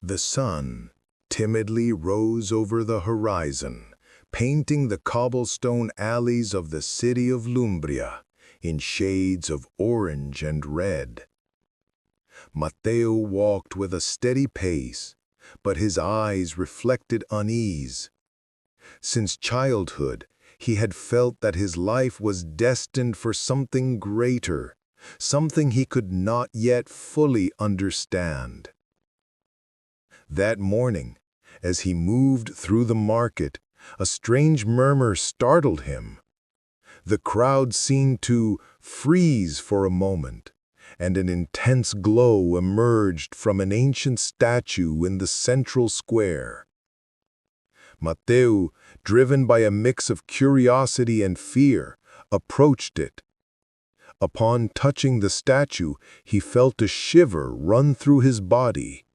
The sun timidly rose over the horizon, painting the cobblestone alleys of the city of Lumbria in shades of orange and red. Matteo walked with a steady pace, but his eyes reflected unease. Since childhood, he had felt that his life was destined for something greater, something he could not yet fully understand. That morning, as he moved through the market, a strange murmur startled him. The crowd seemed to freeze for a moment, and an intense glow emerged from an ancient statue in the central square. Matteo, driven by a mix of curiosity and fear, approached it. Upon touching the statue, he felt a shiver run through his body.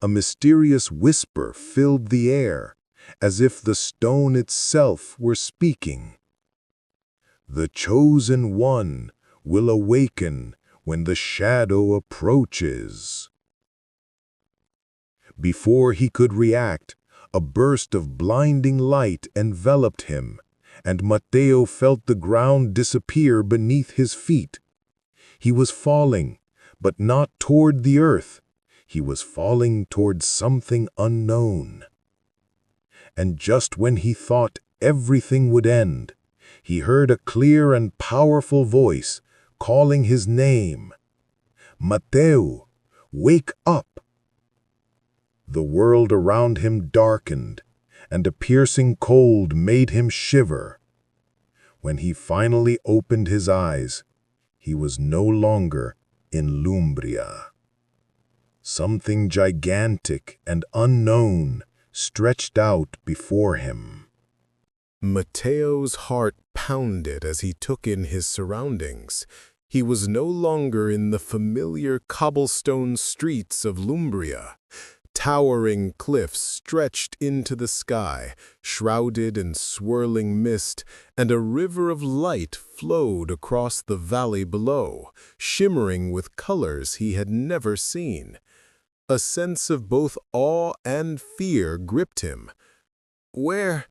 A mysterious whisper filled the air, as if the stone itself were speaking. "The chosen one will awaken when the shadow approaches." Before he could react, a burst of blinding light enveloped him, and Matteo felt the ground disappear beneath his feet. He was falling, but not toward the earth. He was falling toward something unknown. And just when he thought everything would end, he heard a clear and powerful voice calling his name. "Matteo, wake up!" The world around him darkened, and a piercing cold made him shiver. When he finally opened his eyes, he was no longer in Lumbria. Something gigantic and unknown stretched out before him. Matteo's heart pounded as he took in his surroundings. He was no longer in the familiar cobblestone streets of Lumbria. Towering cliffs stretched into the sky, shrouded in swirling mist, and a river of light flowed across the valley below, shimmering with colors he had never seen. A sense of both awe and fear gripped him. "Where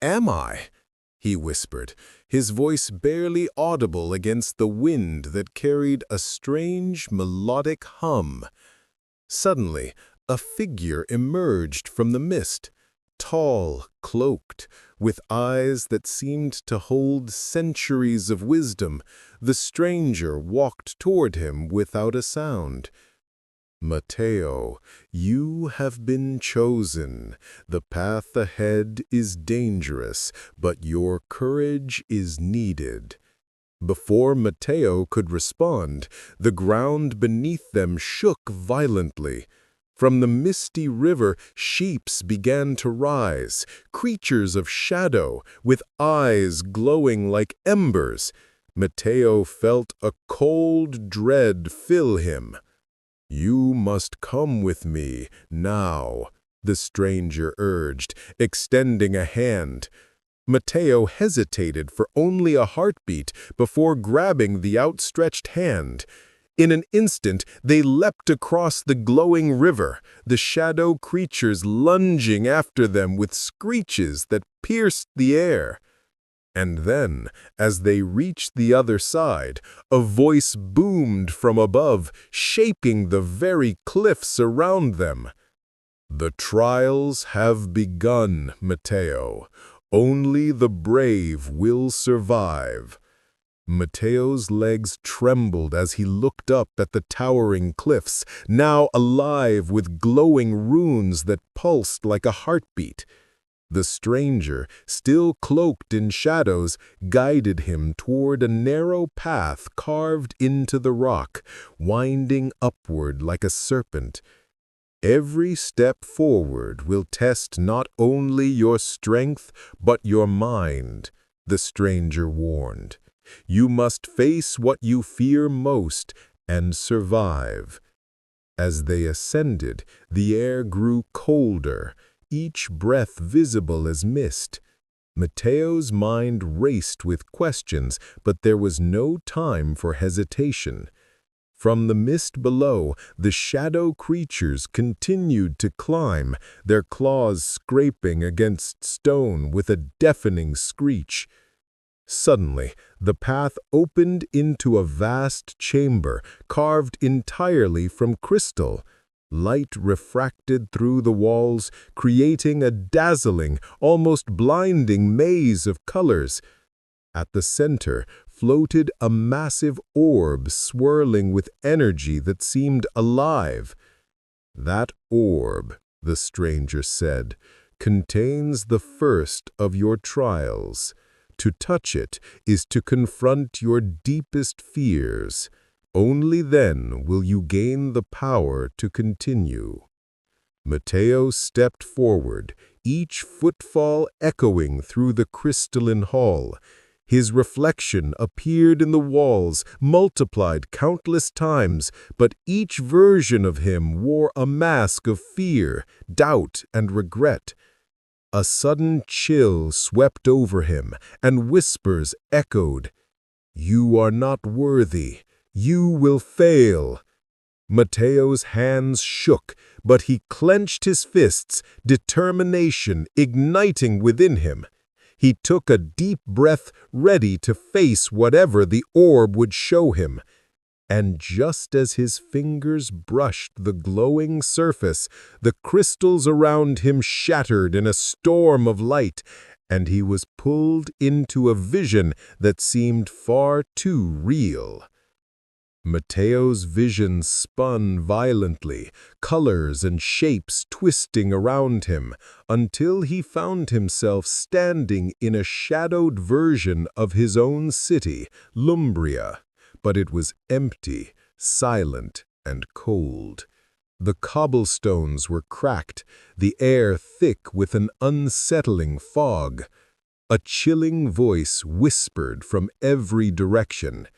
am I?" he whispered, his voice barely audible against the wind that carried a strange melodic hum. Suddenly, a figure emerged from the mist, tall, cloaked, with eyes that seemed to hold centuries of wisdom. The stranger walked toward him without a sound. "Matteo, you have been chosen. The path ahead is dangerous, but your courage is needed." Before Matteo could respond, the ground beneath them shook violently. From the misty river, shapes began to rise, creatures of shadow, with eyes glowing like embers. Matteo felt a cold dread fill him. "You must come with me, now," the stranger urged, extending a hand. Matteo hesitated for only a heartbeat before grabbing the outstretched hand. In an instant, they leapt across the glowing river, the shadow creatures lunging after them with screeches that pierced the air. And then, as they reached the other side, a voice boomed from above, shaking the very cliffs around them. "The trials have begun, Matteo. Only the brave will survive." Matteo's legs trembled as he looked up at the towering cliffs, now alive with glowing runes that pulsed like a heartbeat. The stranger, still cloaked in shadows, guided him toward a narrow path carved into the rock, winding upward like a serpent. "Every step forward will test not only your strength, but your mind," the stranger warned. "You must face what you fear most and survive." As they ascended, the air grew colder, each breath visible as mist. Matteo's mind raced with questions, but there was no time for hesitation. From the mist below, the shadow creatures continued to climb, their claws scraping against stone with a deafening screech. Suddenly, the path opened into a vast chamber, carved entirely from crystal. Light refracted through the walls, creating a dazzling, almost blinding maze of colors. At the center floated a massive orb swirling with energy that seemed alive. That orb, the stranger said, contains the first of your trials. To touch it is to confront your deepest fears. Only then will you gain the power to continue. Matteo stepped forward, each footfall echoing through the crystalline hall. His reflection appeared in the walls, multiplied countless times, but each version of him wore a mask of fear, doubt, and regret. A sudden chill swept over him, and whispers echoed, "You are not worthy. You will fail." Matteo's hands shook, but he clenched his fists, determination igniting within him. He took a deep breath, ready to face whatever the orb would show him. And just as his fingers brushed the glowing surface, the crystals around him shattered in a storm of light, and he was pulled into a vision that seemed far too real. Matteo's vision spun violently, colors and shapes twisting around him, until he found himself standing in a shadowed version of his own city, Lumbria. But it was empty, silent, and cold. The cobblestones were cracked, the air thick with an unsettling fog. A chilling voice whispered from every direction,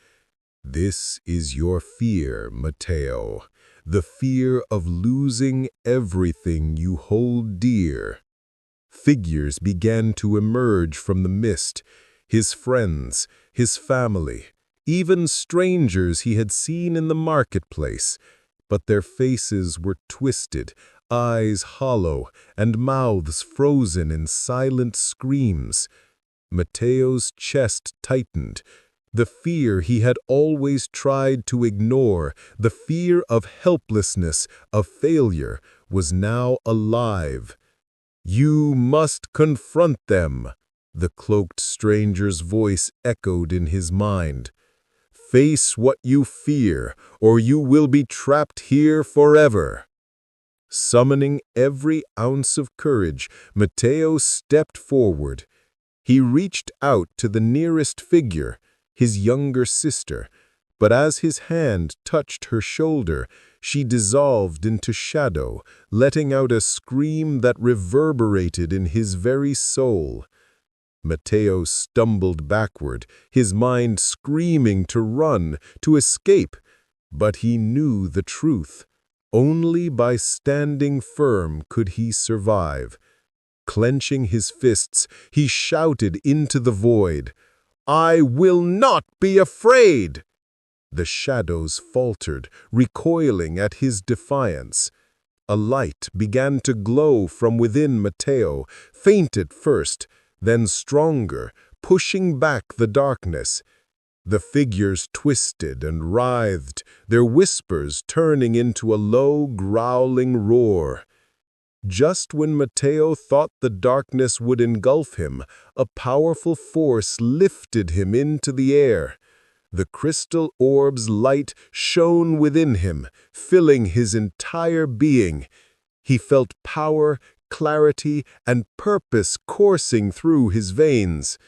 "This is your fear, Matteo, the fear of losing everything you hold dear." Figures began to emerge from the mist, his friends, his family, even strangers he had seen in the marketplace, but their faces were twisted, eyes hollow, and mouths frozen in silent screams. Matteo's chest tightened. The fear he had always tried to ignore, the fear of helplessness, of failure, was now alive. "You must confront them," the cloaked stranger's voice echoed in his mind. "Face what you fear, or you will be trapped here forever." Summoning every ounce of courage, Matteo stepped forward. He reached out to the nearest figure, his younger sister, but as his hand touched her shoulder, she dissolved into shadow, letting out a scream that reverberated in his very soul. Matteo stumbled backward, his mind screaming to run, to escape, but he knew the truth. Only by standing firm could he survive. Clenching his fists, he shouted into the void, "I will not be afraid!" The shadows faltered, recoiling at his defiance. A light began to glow from within Matteo, faint at first, then stronger, pushing back the darkness. The figures twisted and writhed, their whispers turning into a low, growling roar. Just when Matteo thought the darkness would engulf him, a powerful force lifted him into the air. The crystal orb's light shone within him, filling his entire being. He felt power, clarity, and purpose coursing through his veins.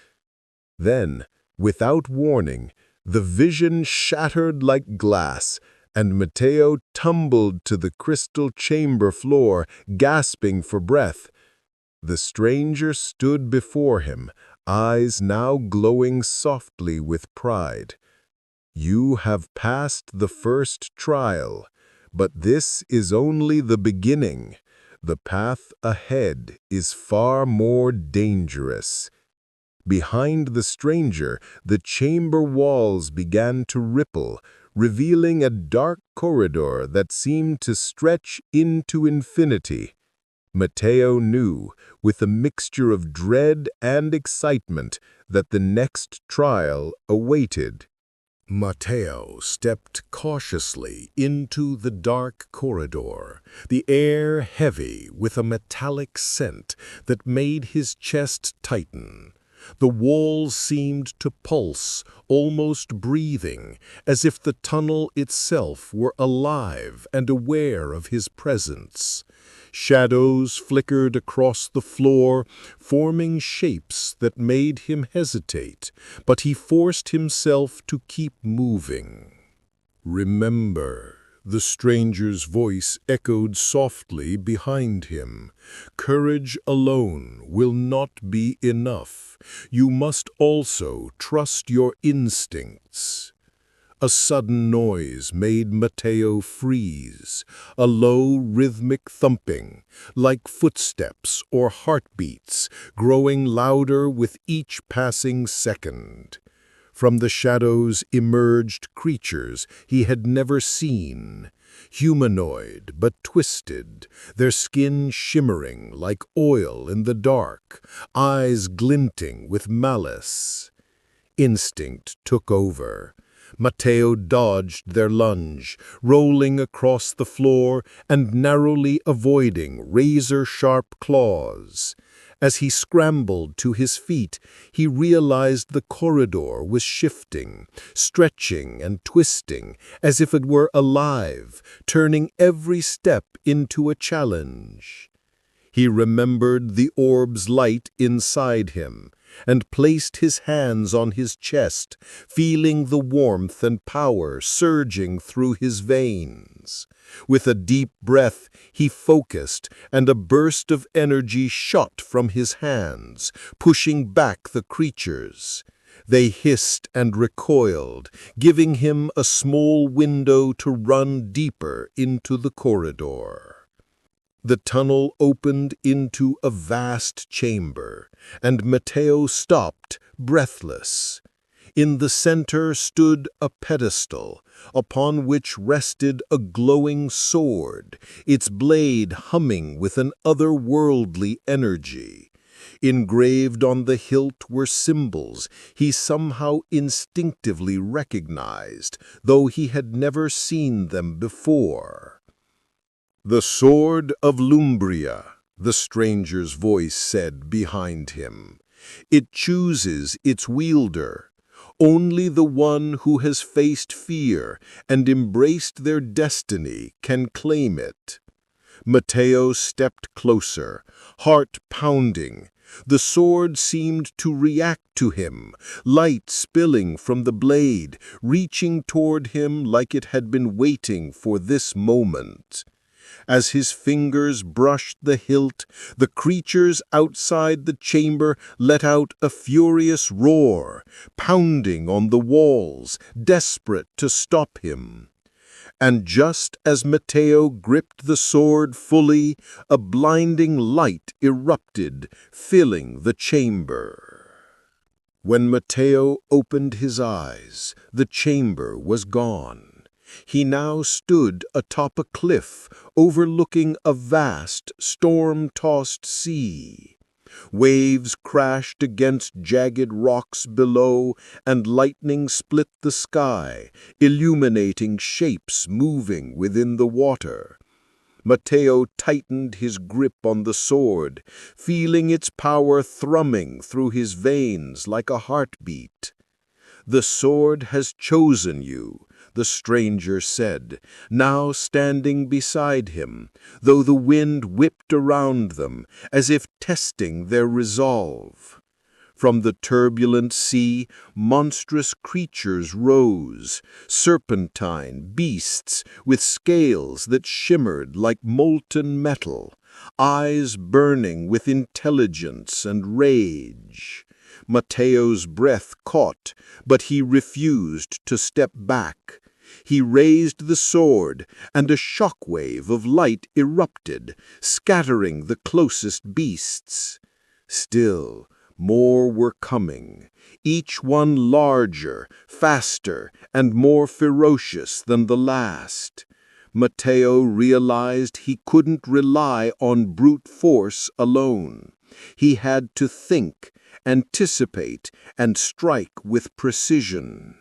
Then, without warning, the vision shattered like glass, and Matteo tumbled to the crystal chamber floor, gasping for breath. The stranger stood before him, eyes now glowing softly with pride. "You have passed the first trial, but this is only the beginning. The path ahead is far more dangerous." Behind the stranger, the chamber walls began to ripple, revealing a dark corridor that seemed to stretch into infinity. Matteo knew, with a mixture of dread and excitement, that the next trial awaited. Matteo stepped cautiously into the dark corridor, the air heavy with a metallic scent that made his chest tighten. The walls seemed to pulse, almost breathing, as if the tunnel itself were alive and aware of his presence. Shadows flickered across the floor, forming shapes that made him hesitate, but he forced himself to keep moving. "Remember," the stranger's voice echoed softly behind him. "Courage alone will not be enough. You must also trust your instincts." A sudden noise made Matteo freeze, a low rhythmic thumping, like footsteps or heartbeats, growing louder with each passing second. From the shadows emerged creatures he had never seen, humanoid but twisted, their skin shimmering like oil in the dark, eyes glinting with malice. Instinct took over. Matteo dodged their lunge, rolling across the floor and narrowly avoiding razor-sharp claws. As he scrambled to his feet, he realized the corridor was shifting, stretching and twisting, as if it were alive, turning every step into a challenge. He remembered the orb's light inside him, and placed his hands on his chest, feeling the warmth and power surging through his veins. With a deep breath, he focused, and a burst of energy shot from his hands, pushing back the creatures. They hissed and recoiled, giving him a small window to run deeper into the corridor. The tunnel opened into a vast chamber, and Matteo stopped, breathless. In the center stood a pedestal, upon which rested a glowing sword, its blade humming with an otherworldly energy. Engraved on the hilt were symbols he somehow instinctively recognized, though he had never seen them before. "The sword of Lumbria," the stranger's voice said behind him. "It chooses its wielder. Only the one who has faced fear and embraced their destiny can claim it." Matteo stepped closer, heart pounding. The sword seemed to react to him, light spilling from the blade, reaching toward him like it had been waiting for this moment. As his fingers brushed the hilt, the creatures outside the chamber let out a furious roar, pounding on the walls, desperate to stop him. And just as Matteo gripped the sword fully, a blinding light erupted, filling the chamber. When Matteo opened his eyes, the chamber was gone. He now stood atop a cliff, overlooking a vast, storm-tossed sea. Waves crashed against jagged rocks below, and lightning split the sky, illuminating shapes moving within the water. Matteo tightened his grip on the sword, feeling its power thrumming through his veins like a heartbeat. "The sword has chosen you," the stranger said, now standing beside him, though the wind whipped around them, as if testing their resolve. From the turbulent sea, monstrous creatures rose, serpentine beasts with scales that shimmered like molten metal, eyes burning with intelligence and rage. Matteo's breath caught, but he refused to step back. He raised the sword, and a shockwave of light erupted, scattering the closest beasts. Still, More were coming, each one larger, faster, and more ferocious than the last. Matteo realized he couldn't rely on brute force alone. He had to think, anticipate, and strike with precision.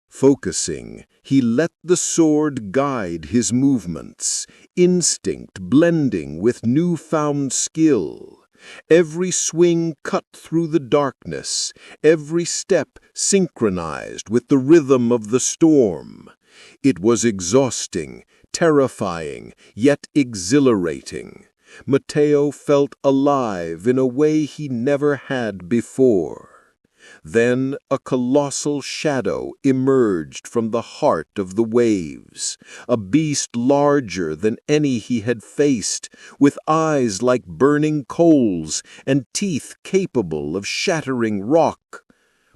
Focusing, he let the sword guide his movements, instinct blending with newfound skill. Every swing cut through the darkness, every step synchronized with the rhythm of the storm. It was exhausting, terrifying, yet exhilarating. Matteo felt alive in a way he never had before. Then a colossal shadow emerged from the heart of the waves, a beast larger than any he had faced, with eyes like burning coals and teeth capable of shattering rock.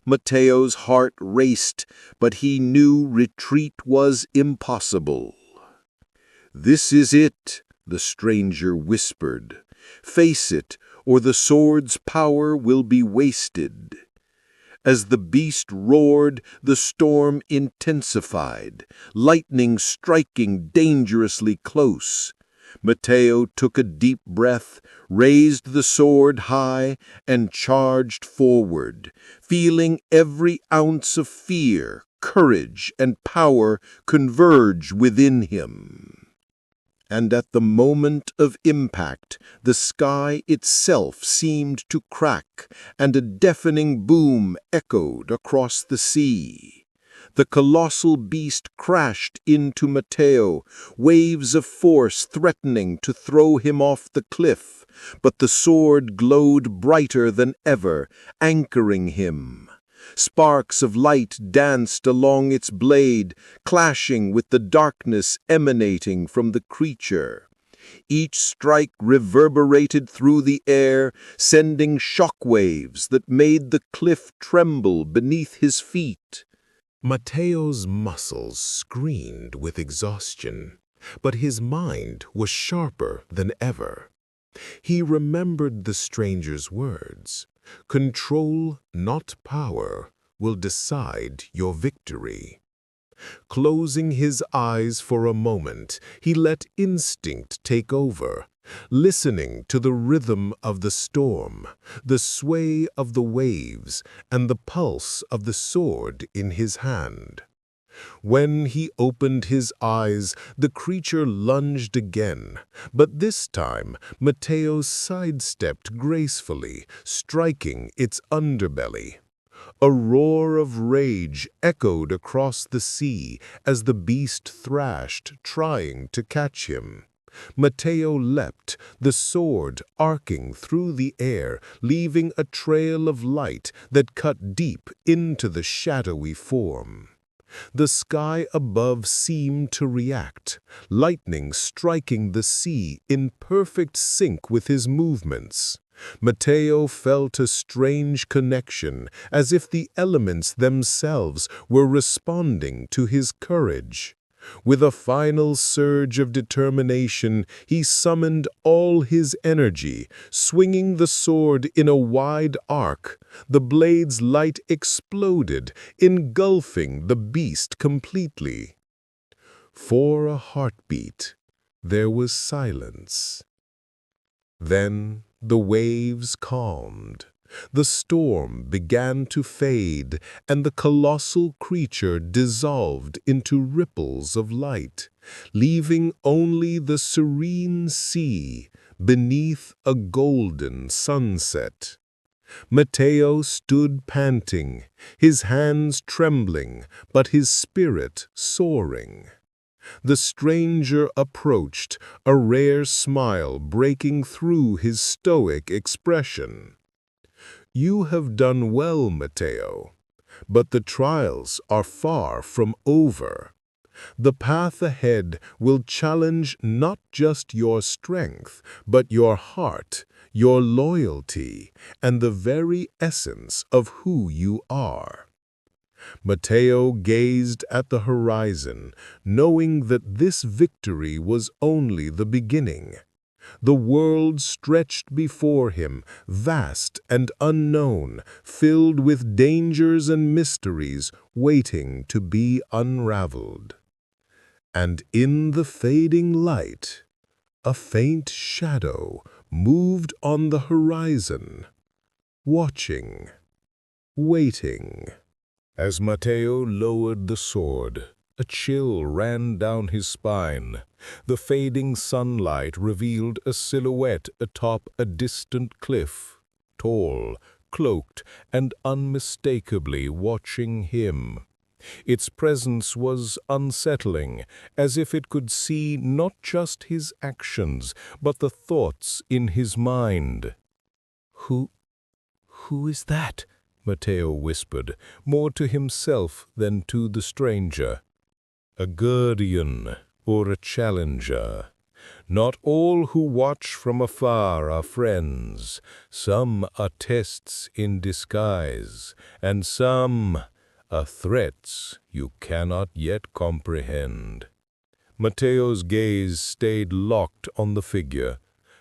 Matteo's heart raced, but he knew retreat was impossible. "This is it," the stranger whispered. "Face it, or the sword's power will be wasted." As the beast roared, the storm intensified, lightning striking dangerously close. Matteo took a deep breath, raised the sword high, and charged forward, feeling every ounce of fear, courage, and power converge within him. And at the moment of impact, the sky itself seemed to crack, and a deafening boom echoed across the sea. The colossal beast crashed into Matteo, waves of force threatening to throw him off the cliff, but the sword glowed brighter than ever, anchoring him. Sparks of light danced along its blade, clashing with the darkness emanating from the creature. Each strike reverberated through the air, sending shockwaves that made the cliff tremble beneath his feet. Matteo's muscles screamed with exhaustion, but his mind was sharper than ever. He remembered the stranger's words. "Control, not power, will decide your victory." Closing his eyes for a moment, he let instinct take over, listening to the rhythm of the storm, the sway of the waves, and the pulse of the sword in his hand. When he opened his eyes, the creature lunged again, but this time Matteo sidestepped gracefully, striking its underbelly. A roar of rage echoed across the sea as the beast thrashed, trying to catch him. Matteo leapt, the sword arcing through the air, leaving a trail of light that cut deep into the shadowy form. The sky above seemed to react, lightning striking the sea in perfect sync with his movements. Matteo felt a strange connection, as if the elements themselves were responding to his courage. With a final surge of determination, he summoned all his energy, swinging the sword in a wide arc. The blade's light exploded, engulfing the beast completely. For a heartbeat, there was silence. Then the waves calmed. The storm began to fade, and the colossal creature dissolved into ripples of light, leaving only the serene sea beneath a golden sunset. Matteo stood panting, his hands trembling, but his spirit soaring. The stranger approached, a rare smile breaking through his stoic expression. "You have done well, Matteo, but the trials are far from over. The path ahead will challenge not just your strength, but your heart, your loyalty, and the very essence of who you are." Matteo gazed at the horizon, knowing that this victory was only the beginning. The world stretched before him, vast and unknown, filled with dangers and mysteries waiting to be unraveled. And in the fading light, a faint shadow moved on the horizon, watching, waiting. As Matteo lowered the sword, a chill ran down his spine. The fading sunlight revealed a silhouette atop a distant cliff, tall, cloaked, and unmistakably watching him. Its presence was unsettling, as if it could see not just his actions, but the thoughts in his mind. Who is that?" Matteo whispered, more to himself than to the stranger. "A guardian, or a challenger. Not all who watch from afar are friends. Some are tests in disguise, and some are threats you cannot yet comprehend." Matteo's gaze stayed locked on the figure.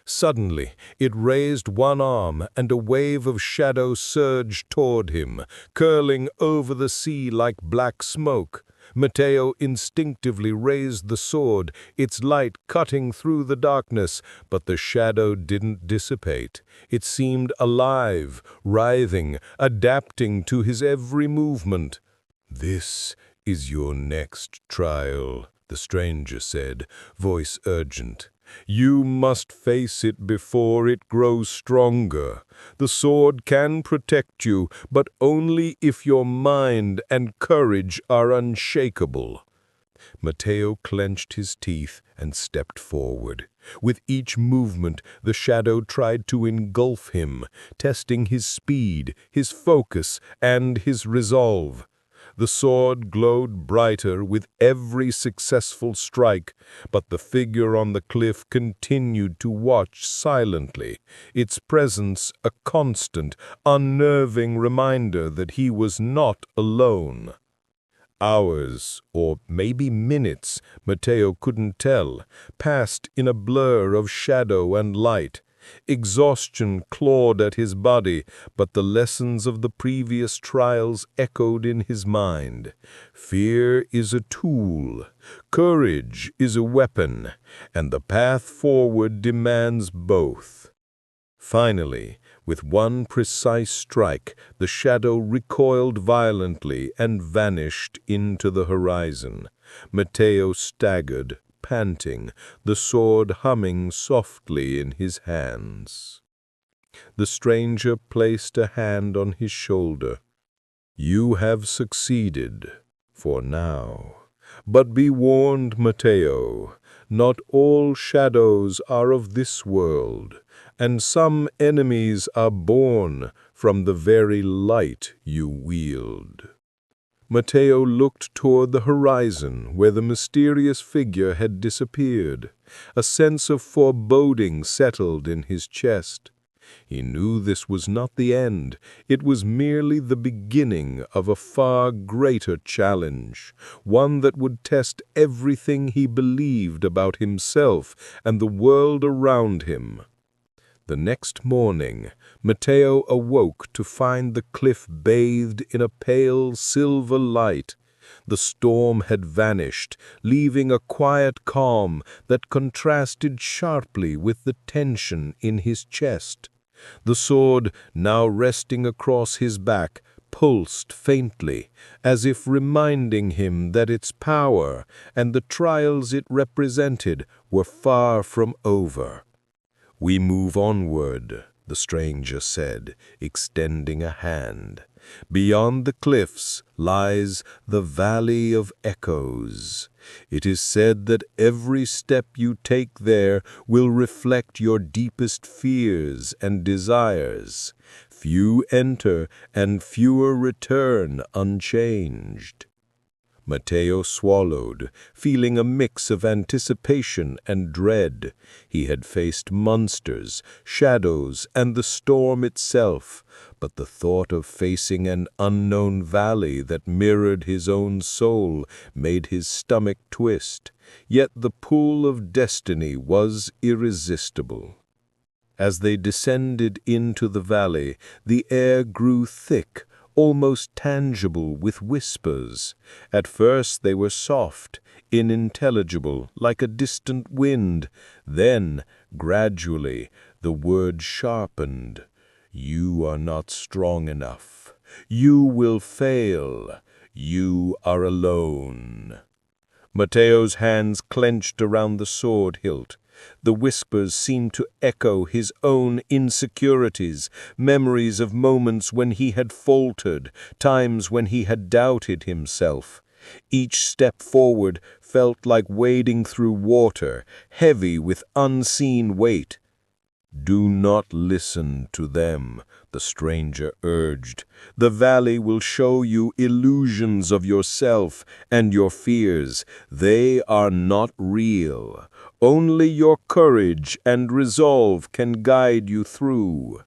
Suddenly, it raised one arm, and a wave of shadow surged toward him, curling over the sea like black smoke. Matteo instinctively raised the sword, its light cutting through the darkness, but the shadow didn't dissipate. It seemed alive, writhing, adapting to his every movement. "This is your next trial," the stranger said, voice urgent. "You must face it before it grows stronger. The sword can protect you, but only if your mind and courage are unshakable." Matteo clenched his teeth and stepped forward. With each movement, the shadow tried to engulf him, testing his speed, his focus, and his resolve. The sword glowed brighter with every successful strike, but the figure on the cliff continued to watch silently, its presence a constant, unnerving reminder that he was not alone. Hours, or maybe minutes, Matteo couldn't tell, passed in a blur of shadow and light. Exhaustion clawed at his body, but the lessons of the previous trials echoed in his mind. Fear is a tool, courage is a weapon, and the path forward demands both. Finally, with one precise strike, the shadow recoiled violently and vanished into the horizon. Matteo staggered, panting, the sword humming softly in his hands. The stranger placed a hand on his shoulder. "You have succeeded, for now. But be warned, Matteo, not all shadows are of this world, and some enemies are born from the very light you wield." Matteo looked toward the horizon where the mysterious figure had disappeared. A sense of foreboding settled in his chest. He knew this was not the end. It was merely the beginning of a far greater challenge, one that would test everything he believed about himself and the world around him. The next morning, Matteo awoke to find the cliff bathed in a pale silver light. The storm had vanished, leaving a quiet calm that contrasted sharply with the tension in his chest. The sword, now resting across his back, pulsed faintly, as if reminding him that its power and the trials it represented were far from over. "We move onward," the stranger said, extending a hand. "Beyond the cliffs lies the Valley of Echoes. It is said that every step you take there will reflect your deepest fears and desires. Few enter and fewer return unchanged." Matteo swallowed, feeling a mix of anticipation and dread. He had faced monsters, shadows, and the storm itself, but the thought of facing an unknown valley that mirrored his own soul made his stomach twist. Yet the pull of destiny was irresistible. As they descended into the valley, the air grew thick, almost tangible with whispers. At first they were soft, unintelligible, like a distant wind. Then, gradually, the words sharpened. You are not strong enough. You will fail. You are alone. Matteo's hands clenched around the sword hilt. The whispers seemed to echo his own insecurities, memories of moments when he had faltered, times when he had doubted himself. Each step forward felt like wading through water, heavy with unseen weight. Do not listen to them, the stranger urged. The valley will show you illusions of yourself and your fears. They are not real. Only your courage and resolve can guide you through.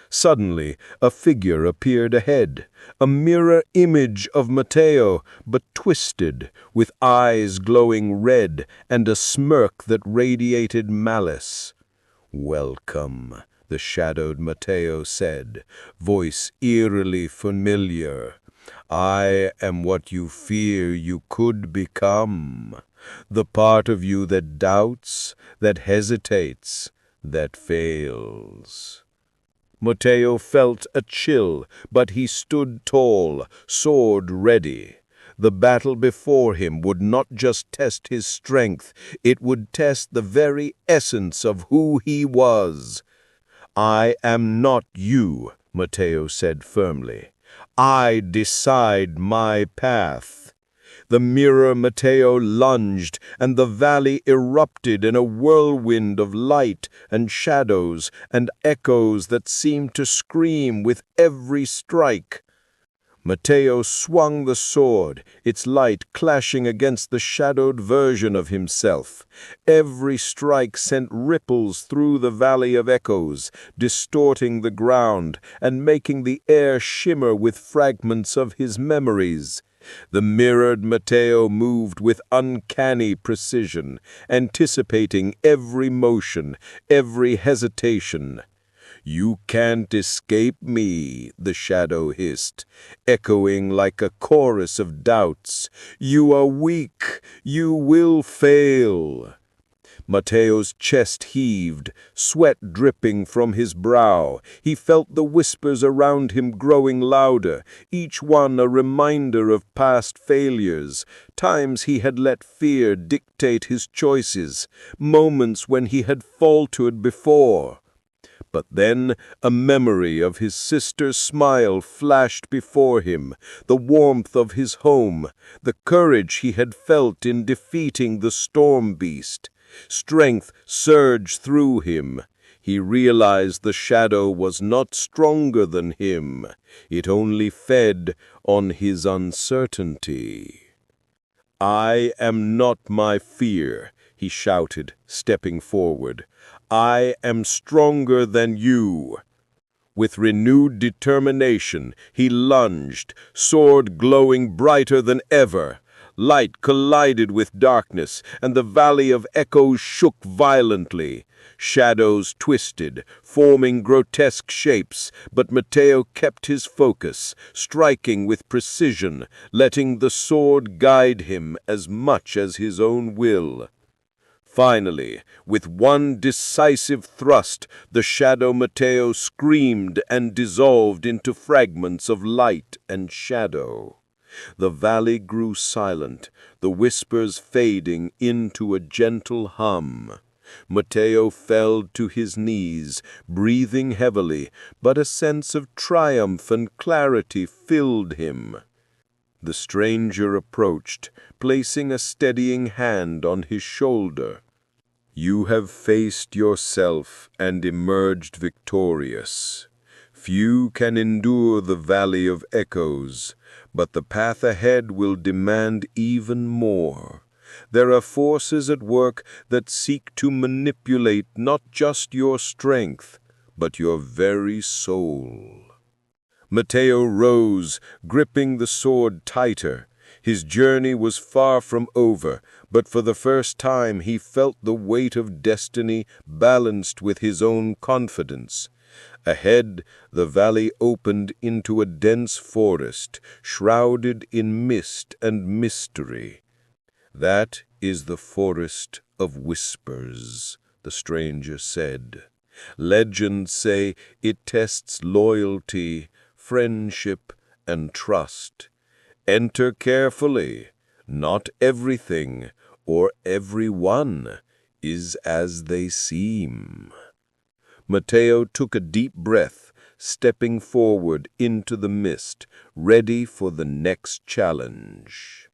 Suddenly, a figure appeared ahead, a mirror image of Matteo, but twisted, with eyes glowing red and a smirk that radiated malice. "Welcome," the shadowed Matteo said, voice eerily familiar. "I am what you fear you could become. The part of you that doubts, that hesitates, that fails." Matteo felt a chill, but he stood tall, sword ready. The battle before him would not just test his strength, it would test the very essence of who he was. "I am not you," Matteo said firmly. "I decide my path." The mirror Matteo lunged, and the valley erupted in a whirlwind of light and shadows and echoes that seemed to scream with every strike. Matteo swung the sword, its light clashing against the shadowed version of himself. Every strike sent ripples through the valley of echoes, distorting the ground and making the air shimmer with fragments of his memories. The mirrored Matteo moved with uncanny precision, anticipating every motion, every hesitation. "You can't escape me," the shadow hissed, echoing like a chorus of doubts. "You are weak. You will fail." Matteo's chest heaved, sweat dripping from his brow. He felt the whispers around him growing louder, each one a reminder of past failures, times he had let fear dictate his choices, moments when he had faltered before. But then a memory of his sister's smile flashed before him, the warmth of his home, the courage he had felt in defeating the storm beast. Strength surged through him. He realized the shadow was not stronger than him. It only fed on his uncertainty. "I am not my fear," he shouted, stepping forward. "I am stronger than you." With renewed determination, he lunged, sword glowing brighter than ever. Light collided with darkness, and the valley of echoes shook violently. Shadows twisted, forming grotesque shapes, but Matteo kept his focus, striking with precision, letting the sword guide him as much as his own will. Finally, with one decisive thrust, the shadow Matteo screamed and dissolved into fragments of light and shadow. The valley grew silent, the whispers fading into a gentle hum. Matteo fell to his knees, breathing heavily, but a sense of triumph and clarity filled him. The stranger approached, placing a steadying hand on his shoulder. "You have faced yourself and emerged victorious. Few can endure the valley of echoes, but the path ahead will demand even more. There are forces at work that seek to manipulate not just your strength, but your very soul. Matteo rose, gripping the sword tighter. His journey was far from over, but for the first time he felt the weight of destiny balanced with his own confidence. Ahead, the valley opened into a dense forest, shrouded in mist and mystery. "That is the forest of whispers," the stranger said. "Legends say it tests loyalty, friendship, and trust. Enter carefully. Not everything, or everyone, is as they seem." Matteo took a deep breath, stepping forward into the mist, ready for the next challenge.